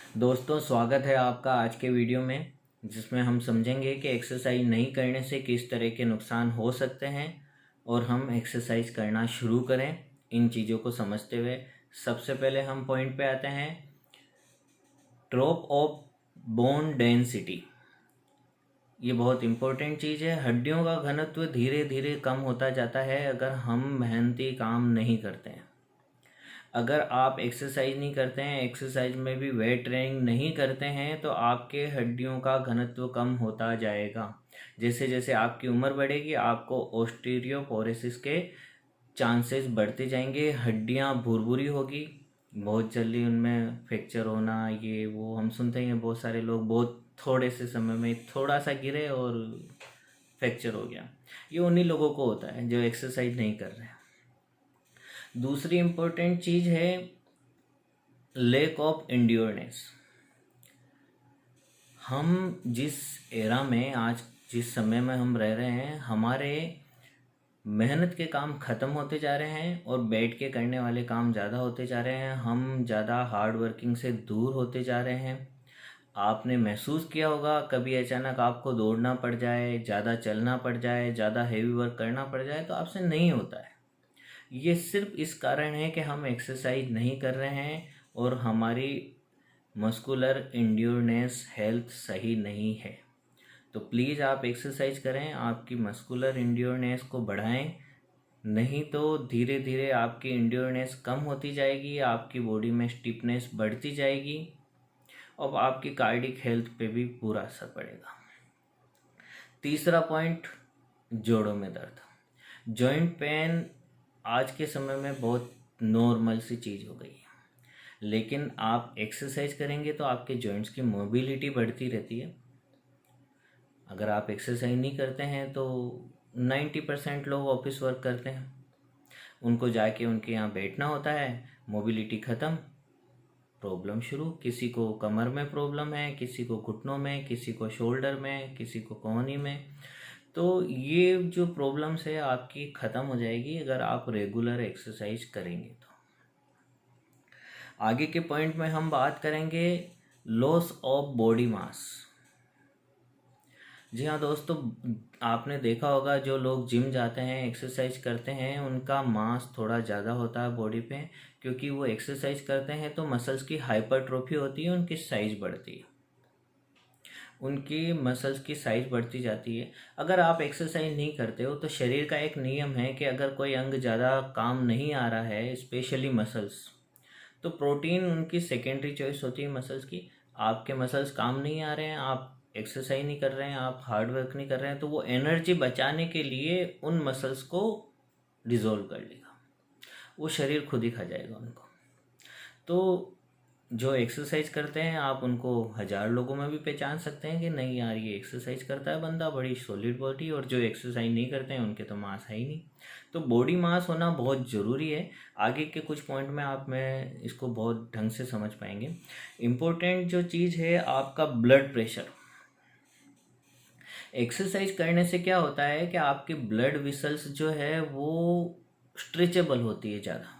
दोस्तों, स्वागत है आपका आज के वीडियो में, जिसमें हम समझेंगे कि एक्सरसाइज नहीं करने से किस तरह के नुकसान हो सकते हैं और हम एक्सरसाइज करना शुरू करें इन चीज़ों को समझते हुए। सबसे पहले हम पॉइंट पे आते हैं, ड्रॉप ऑफ बोन डेंसिटी। ये बहुत इम्पोर्टेंट चीज़ है। हड्डियों का घनत्व धीरे धीरे कम होता जाता है अगर हम मेहनती काम नहीं करते हैं। अगर आप एक्सरसाइज नहीं करते हैं, एक्सरसाइज में भी वेट ट्रेनिंग नहीं करते हैं, तो आपके हड्डियों का घनत्व कम होता जाएगा। जैसे जैसे आपकी उम्र बढ़ेगी, आपको ऑस्टियोपोरोसिस के चांसेस बढ़ते जाएंगे। हड्डियां भुरभुरी होगी, बहुत जल्दी उनमें फ्रैक्चर होना, ये वो हम सुनते हैं। बहुत सारे लोग बहुत थोड़े से समय में थोड़ा सा गिरे और फ्रैक्चर हो गया। ये उन्हीं लोगों को होता है जो एक्सरसाइज नहीं कर रहे हैं। दूसरी इम्पोर्टेंट चीज़ है लैक ऑफ एंड्योरेंस। हम जिस एरा में आज जिस समय में हम रह रहे हैं, हमारे मेहनत के काम ख़त्म होते जा रहे हैं और बैठ के करने वाले काम ज़्यादा होते जा रहे हैं। हम ज़्यादा हार्ड वर्किंग से दूर होते जा रहे हैं। आपने महसूस किया होगा, कभी अचानक आपको दौड़ना पड़ जाए, ज़्यादा चलना पड़ जाए, ज़्यादा हैवी वर्क करना पड़ जाए, तो आपसे नहीं होता है। ये सिर्फ इस कारण है कि हम एक्सरसाइज नहीं कर रहे हैं और हमारी मस्कुलर एंड्योरेंस हेल्थ सही नहीं है। तो प्लीज़ आप एक्सरसाइज करें, आपकी मस्कुलर एंड्योरेंस को बढ़ाएं। नहीं तो धीरे धीरे आपकी एंड्योरेंस कम होती जाएगी, आपकी बॉडी में स्टिफनेस बढ़ती जाएगी और आपकी कार्डिक हेल्थ पे भी बुरा असर पड़ेगा। तीसरा पॉइंट, जोड़ों में दर्द। जॉइंट पेन आज के समय में बहुत नॉर्मल सी चीज़ हो गई है, लेकिन आप एक्सरसाइज करेंगे तो आपके जॉइंट्स की मोबिलिटी बढ़ती रहती है। अगर आप एक्सरसाइज नहीं करते हैं तो 90% लोग ऑफिस वर्क करते हैं, उनको जाके उनके यहाँ बैठना होता है, मोबिलिटी ख़त्म, प्रॉब्लम शुरू। किसी को कमर में प्रॉब्लम है, किसी को घुटनों में, किसी को शोल्डर में, किसी को कोहनी में। तो ये जो प्रॉब्लम्स है आपकी ख़त्म हो जाएगी अगर आप रेगुलर एक्सरसाइज करेंगे तो। आगे के पॉइंट में हम बात करेंगे लॉस ऑफ बॉडी मास। जी हाँ दोस्तों, आपने देखा होगा जो लोग जिम जाते हैं, एक्सरसाइज करते हैं, उनका मास थोड़ा ज़्यादा होता है बॉडी पे, क्योंकि वो एक्सरसाइज करते हैं तो मसल्स की हाइपरट्रोफी होती है, उनकी साइज़ बढ़ती है, उनकी मसल्स की साइज़ बढ़ती जाती है। अगर आप एक्सरसाइज नहीं करते हो तो शरीर का एक नियम है कि अगर कोई अंग ज़्यादा काम नहीं आ रहा है, स्पेशली मसल्स, तो प्रोटीन उनकी सेकेंडरी चॉइस होती है मसल्स की। आपके मसल्स काम नहीं आ रहे हैं, आप एक्सरसाइज नहीं कर रहे हैं, आप हार्ड वर्क नहीं कर रहे हैं, तो वो एनर्जी बचाने के लिए उन मसल्स को डिज़ोल्व कर लेगा, वो शरीर खुद ही खा जाएगा उनको। तो जो एक्सरसाइज करते हैं, आप उनको 1000 लोगों में भी पहचान सकते हैं कि नहीं यार, ये एक्सरसाइज करता है बंदा, बड़ी सॉलिड बॉडी। और जो एक्सरसाइज नहीं करते हैं उनके तो मास है ही नहीं। तो बॉडी मास होना बहुत ज़रूरी है। आगे के कुछ पॉइंट में आप में इसको बहुत ढंग से समझ पाएंगे। इम्पोर्टेंट जो चीज़ है आपका ब्लड प्रेशर। एक्सरसाइज करने से क्या होता है कि आपकी ब्लड विसल्स जो है वो स्ट्रेचेबल होती है ज़्यादा,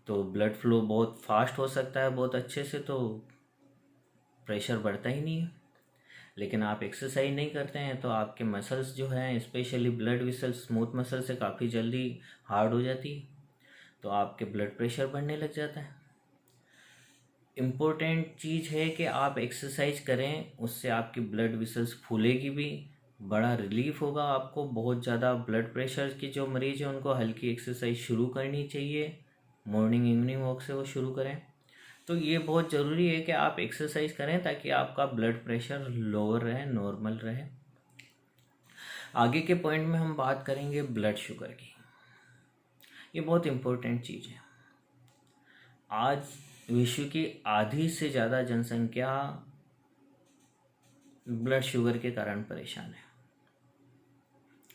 तो ब्लड फ्लो बहुत फास्ट हो सकता है बहुत अच्छे से, तो प्रेशर बढ़ता ही नहीं है। लेकिन आप एक्सरसाइज नहीं करते हैं तो आपके मसल्स जो हैं, specially blood whistles smooth muscle से काफ़ी जल्दी हार्ड हो जाती है, तो आपके ब्लड प्रेशर बढ़ने लग जाता है। इम्पोर्टेंट चीज़ है कि आप एक्सरसाइज करें, उससे आपकी ब्लड विसल्स फूलेगी भी, बड़ा रिलीफ होगा आपको। बहुत ज़्यादा ब्लड प्रेशर की जो मरीज़ है उनको हल्की एक्सरसाइज शुरू करनी चाहिए, मॉर्निंग इवनिंग वॉक से वो शुरू करें। तो ये बहुत ज़रूरी है कि आप एक्सरसाइज करें ताकि आपका ब्लड प्रेशर लोअर रहे, नॉर्मल रहे। आगे के पॉइंट में हम बात करेंगे ब्लड शुगर की। ये बहुत इम्पोर्टेंट चीज़ है। आज विश्व की आधी से ज़्यादा जनसंख्या ब्लड शुगर के कारण परेशान है।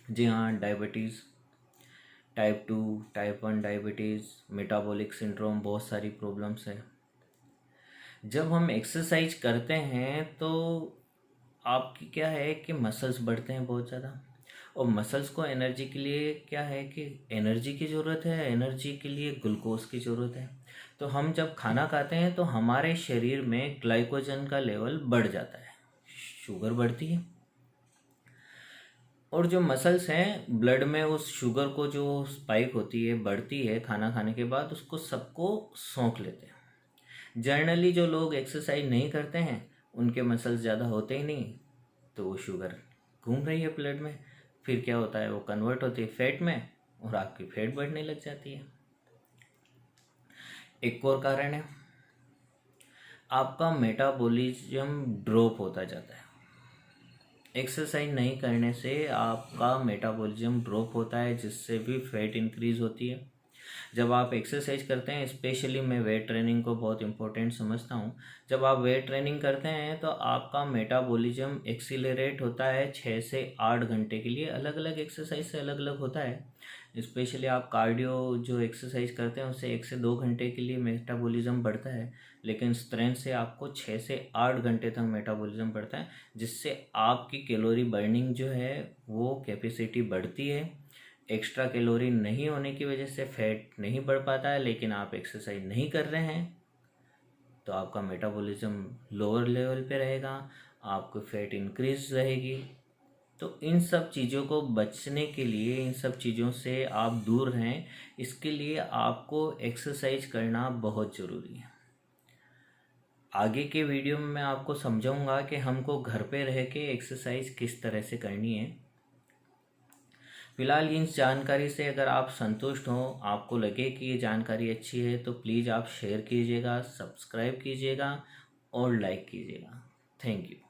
जी हाँ, diabetes, type 2, type 1 diabetes, metabolic syndrome, बहुत सारी प्रॉब्लम्स है। जब हम एक्सरसाइज करते हैं तो आपकी क्या है कि मसल्स बढ़ते हैं बहुत ज़्यादा, और मसल्स को एनर्जी के लिए क्या है कि एनर्जी की ज़रूरत है, एनर्जी के लिए ग्लूकोज की ज़रूरत है। तो हम जब खाना खाते हैं तो हमारे शरीर में ग्लाइकोजन का लेवल बढ़ जाता है, शुगर बढ़ती है, और जो मसल्स हैं ब्लड में उस शुगर को जो स्पाइक होती है, बढ़ती है खाना खाने के बाद, उसको सबको सोख लेते हैं। जनरली जो लोग एक्सरसाइज नहीं करते हैं उनके मसल्स ज़्यादा होते ही नहीं, तो वो शुगर घूम रही है ब्लड में, फिर क्या होता है, वो कन्वर्ट होती है फैट में और आपकी फैट बढ़ने लग जाती है। एक और कारण है, आपका मेटाबॉलिज्म ड्रॉप होता जाता है। एक्सरसाइज नहीं करने से आपका मेटाबॉलिज्म ड्रॉप होता है, जिससे भी फैट इंक्रीज होती है। जब आप एक्सरसाइज करते हैं, स्पेशली मैं वेट ट्रेनिंग को बहुत इंपॉर्टेंट समझता हूँ, जब आप वेट ट्रेनिंग करते हैं तो आपका मेटाबॉलिज्म एक्सीलरेट होता है 6 से 8 घंटे के लिए। अलग अलग एक्सरसाइज से अलग अलग होता है, स्पेशली आप कार्डियो जो एक्सरसाइज करते हैं उससे 1 से 2 घंटे के लिए मेटाबॉलिज्म बढ़ता है, लेकिन स्ट्रेंथ से आपको 6 से 8 घंटे तक मेटाबॉलिज्म बढ़ता है, जिससे आपकी कैलोरी बर्निंग जो है वो कैपेसिटी बढ़ती है। एक्स्ट्रा कैलोरी नहीं होने की वजह से फैट नहीं बढ़ पाता है, लेकिन आप एक्सरसाइज नहीं कर रहे हैं तो आपका मेटाबॉलिज्म लोअर लेवल पे रहेगा, आपको फैट इंक्रीज रहेगी। तो इन सब चीज़ों को बचने के लिए, इन सब चीज़ों से आप दूर रहें, इसके लिए आपको एक्सरसाइज करना बहुत ज़रूरी है। आगे के वीडियो में मैं आपको समझाऊंगा कि हमको घर पे रह के एक्सरसाइज किस तरह से करनी है। फिलहाल इस जानकारी से अगर आप संतुष्ट हो, आपको लगे कि ये जानकारी अच्छी है, तो प्लीज़ आप शेयर कीजिएगा, सब्सक्राइब कीजिएगा और लाइक कीजिएगा। Thank you.